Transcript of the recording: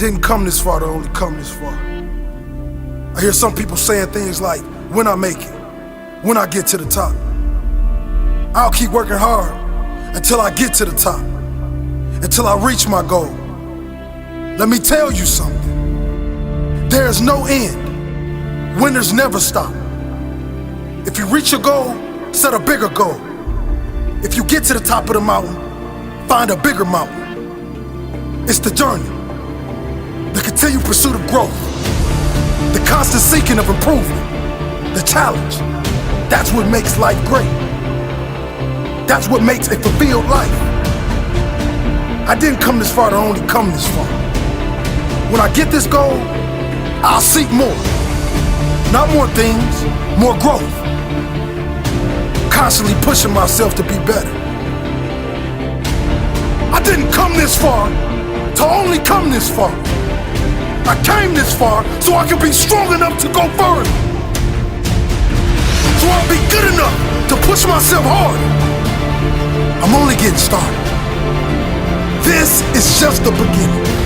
didn't come this far to only come this far. I hear some people saying things like, when I make it, when I get to the top. I'll keep working hard until I get to the top, until I reach my goal. Let me tell you something. There's no end. Winners never stop. If you reach your goal, set a bigger goal. If you get to the top of the mountain, find a bigger mountain. It's the journey, the continued pursuit of growth, the constant seeking of improvement, the challenge. That's what makes life great. That's what makes a fulfilled life. I didn't come this far to only come this far. When I get this goal, I'll seek more. Not more things, more growth. Constantly pushing myself to be better. I didn't come this far to only come this far. I came this far so I can be strong enough to go further. So I'll be good enough to push myself harder. I'm only getting started. This is just the beginning.